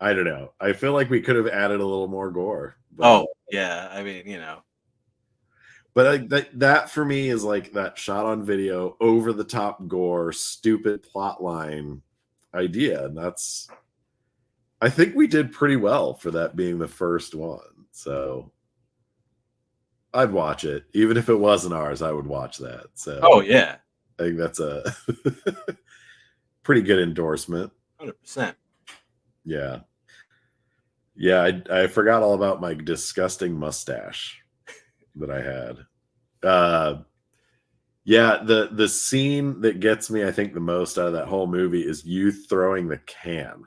Speaker 2: I don't know. I feel like we could have added a little more gore. But,
Speaker 1: oh yeah. I mean, you know.
Speaker 2: But that for me is like that shot on video, over the top gore, stupid plot line idea. And that's, I think we did pretty well for that being the first one. So I'd watch it. Even if it wasn't ours, I would watch that. So
Speaker 1: oh yeah.
Speaker 2: I think that's a pretty good endorsement.
Speaker 1: 100%.
Speaker 2: Yeah. Yeah, I forgot all about my disgusting mustache that I had. Yeah, the scene that gets me, I think, the most out of that whole movie is you throwing the can.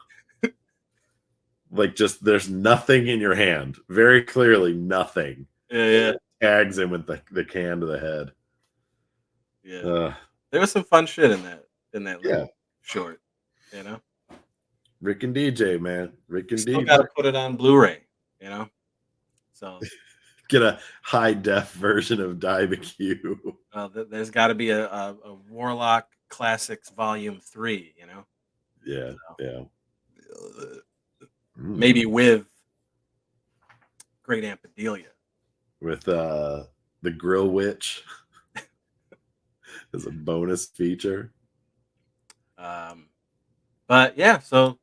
Speaker 2: Like, just there's nothing in your hand. Very clearly nothing.
Speaker 1: Yeah.
Speaker 2: Tags him with the can to the head.
Speaker 1: Yeah. There was some fun shit in that
Speaker 2: yeah.
Speaker 1: short, you know?
Speaker 2: Rick and DJ, man. Rick and
Speaker 1: Still
Speaker 2: DJ.
Speaker 1: gotta put it on Blu-ray, you know? So
Speaker 2: get a high def version of Barbecue.
Speaker 1: There's got to be a Warlock Classics Volume 3, you know?
Speaker 2: Yeah,
Speaker 1: so,
Speaker 2: yeah.
Speaker 1: Maybe with Great Aunt Bedelia.
Speaker 2: With the Grill Witch as a bonus feature.
Speaker 1: But yeah, so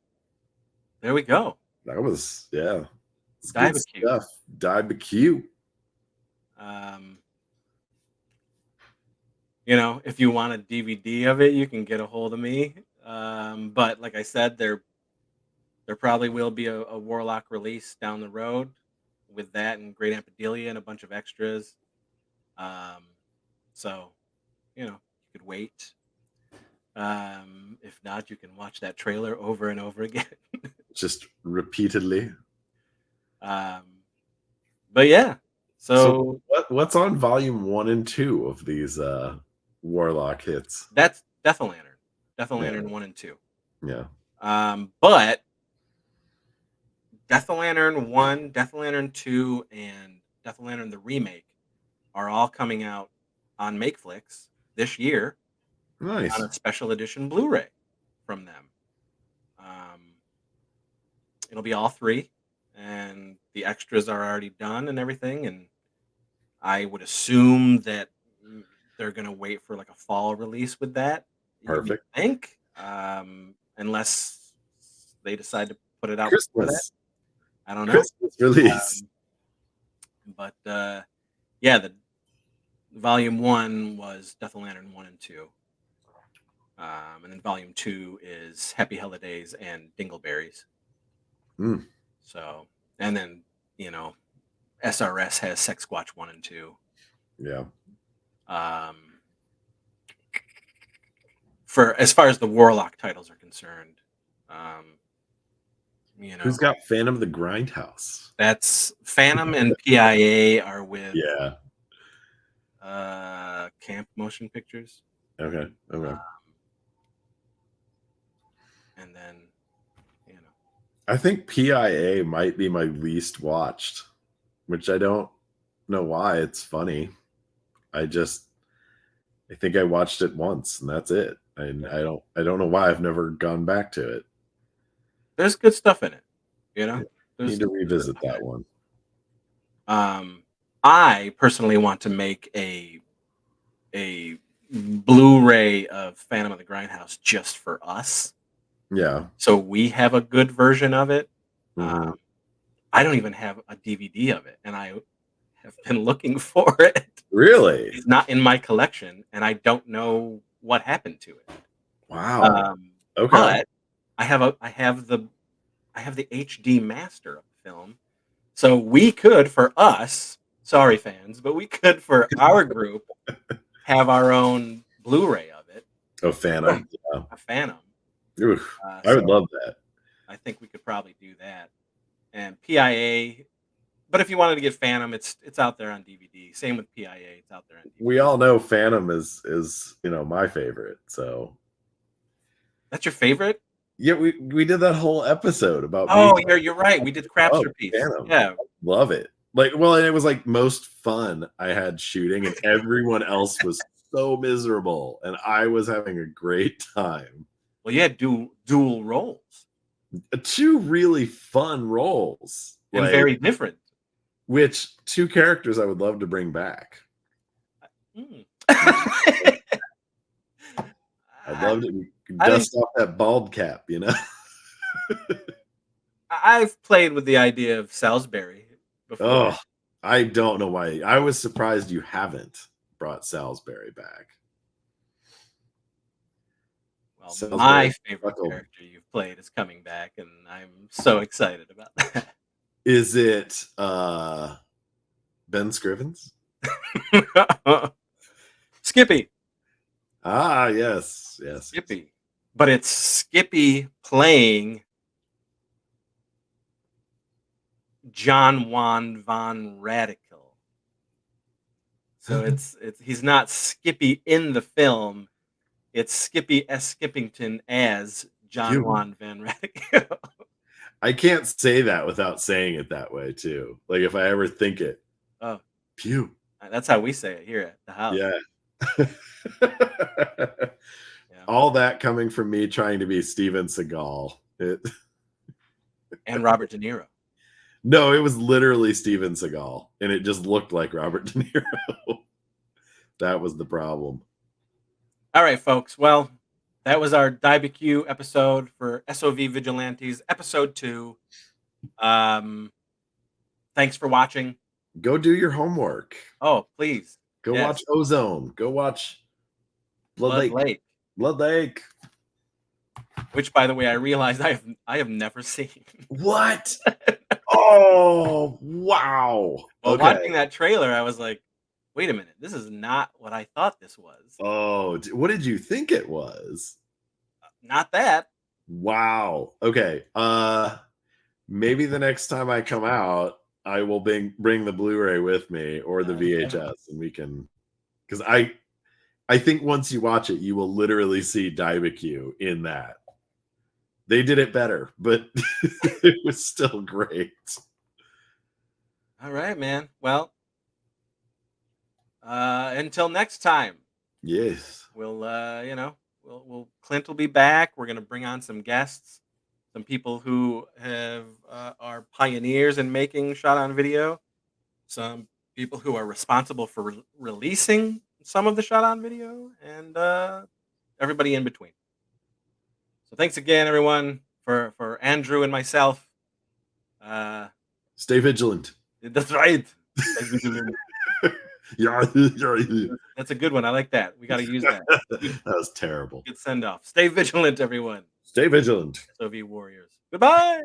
Speaker 1: there we go.
Speaker 2: That was, yeah.
Speaker 1: Barbecue.
Speaker 2: Barbecue.
Speaker 1: You know, if you want a DVD of it, you can get a hold of me. But like I said, there probably will be a Warlock release down the road with that and Great Aunt Bedelia and a bunch of extras. So, you know, you could wait. If not, you can watch that trailer over and over again.
Speaker 2: Just repeatedly.
Speaker 1: But yeah. So
Speaker 2: what's on volume 1 and 2 of these Warlock hits?
Speaker 1: That's Death of Lantern. Death of Lantern 1 and 2.
Speaker 2: Yeah.
Speaker 1: But Death of Lantern 1, Death of Lantern 2, and Death of Lantern the remake are all coming out on Makeflix this year.
Speaker 2: Nice.
Speaker 1: On a special edition Blu-ray from them. It'll be all 3, and the extras are already done and everything. And I would assume that they're gonna wait for like a fall release with that.
Speaker 2: Perfect.
Speaker 1: I think, unless they decide to put it out
Speaker 2: Christmas.
Speaker 1: before that. I don't know.
Speaker 2: Christmas release.
Speaker 1: But yeah, the volume 1 was Death of Lantern 1 and 2. And then volume 2 is Happy Holidays and Dingleberries. So, and then, you know, SRS has Sex Squatch 1 and 2.
Speaker 2: Yeah.
Speaker 1: For as far as the Warlock titles are concerned, you know,
Speaker 2: who's got Phantom of the Grindhouse?
Speaker 1: That's Phantom and PIA are with Camp Motion Pictures.
Speaker 2: Okay. Okay.
Speaker 1: And then, you know,
Speaker 2: I think PIA might be my least watched, which I don't know why. It's funny. I think I watched it once and that's it. And I don't know why I've never gone back to it.
Speaker 1: There's good stuff in it, you know.
Speaker 2: Need to revisit that one.
Speaker 1: I personally want to make a Blu-ray of Phantom of the Grindhouse just for us.
Speaker 2: Yeah.
Speaker 1: So we have a good version of it.
Speaker 2: Mm-hmm.
Speaker 1: I don't even have a DVD of it, and I have been looking for it.
Speaker 2: Really?
Speaker 1: It's not in my collection, and I don't know what happened to it.
Speaker 2: Wow. Okay.
Speaker 1: But I have the HD master of the film, so we could, for us, Sorry, fans, but we could, for our group, have our own Blu-ray of it.
Speaker 2: Oh, Phantom. Yeah.
Speaker 1: A Phantom.
Speaker 2: Oof, I would love that.
Speaker 1: I think we could probably do that. And PIA, but if you wanted to get Phantom, it's out there on DVD. Same with PIA, it's out there on DVD.
Speaker 2: We all know Phantom is my favorite. So
Speaker 1: that's your favorite?
Speaker 2: Yeah, we did that whole episode about.
Speaker 1: Oh, you're right. We did Crapster Piece.
Speaker 2: Phantom.
Speaker 1: Yeah,
Speaker 2: love it. Like, well, and it was like most fun I had shooting, and everyone else was so miserable, and I was having a great time.
Speaker 1: Well, you had dual roles.
Speaker 2: 2 really fun roles.
Speaker 1: And very different.
Speaker 2: Which 2 characters I would love to bring back.
Speaker 1: I'd
Speaker 2: love to dust off that bald cap, you know?
Speaker 1: I've played with the idea of Salisbury before.
Speaker 2: Oh, I don't know why. I was surprised you haven't brought Salisbury back.
Speaker 1: Well,
Speaker 2: Salisbury,
Speaker 1: my favorite character you've played is coming back, and I'm so excited about that.
Speaker 2: Is it Ben Scrivens?
Speaker 1: Skippy.
Speaker 2: Ah, yes.
Speaker 1: Skippy. But it's Skippy playing John Juan von Radical. So it's he's not Skippy in the film. It's Skippy S. Skippington as John Juan van Radical.
Speaker 2: I can't say that without saying it that way too. Like if I ever think it.
Speaker 1: Oh.
Speaker 2: Pew.
Speaker 1: That's how we say it here at the house.
Speaker 2: Yeah. All that coming from me trying to be Steven Seagal.
Speaker 1: And Robert De Niro.
Speaker 2: No, it was literally Steven Seagal, and it just looked like Robert De Niro. That was the problem.
Speaker 1: All right, folks. Well, that was our DIBQ episode for SOV Vigilantes, episode 2. Thanks for watching.
Speaker 2: Go do your homework.
Speaker 1: Oh, please.
Speaker 2: Go watch Ozone. Go watch Blood Lake. Blood Lake.
Speaker 1: Which, by the way, I realized I have never seen.
Speaker 2: What? Oh, wow.
Speaker 1: Well, watching that trailer, I was like, wait a minute. This is not what I thought this was.
Speaker 2: Oh, what did you think it was?
Speaker 1: Not that.
Speaker 2: Wow. Okay. Maybe the next time I come out, I will bring the Blu-ray with me or the VHS, and we can, because I think once you watch it, you will literally see DIBQ in that. They did it better, but it was still great.
Speaker 1: All right, man. Well, until next time.
Speaker 2: Yes.
Speaker 1: We'll Clint will be back. We're gonna bring on some guests, some people who are pioneers in making shot on video, some people who are responsible for releasing some of the shot on video, and everybody in between. So thanks again, everyone, for Andrew and myself.
Speaker 2: Stay vigilant.
Speaker 1: That's right. Stay vigilant.
Speaker 2: Yeah.
Speaker 1: That's a good one. I like that. We got to use that.
Speaker 2: That was terrible.
Speaker 1: Good send off. Stay vigilant, everyone.
Speaker 2: Stay vigilant.
Speaker 1: SOV Warriors. Goodbye.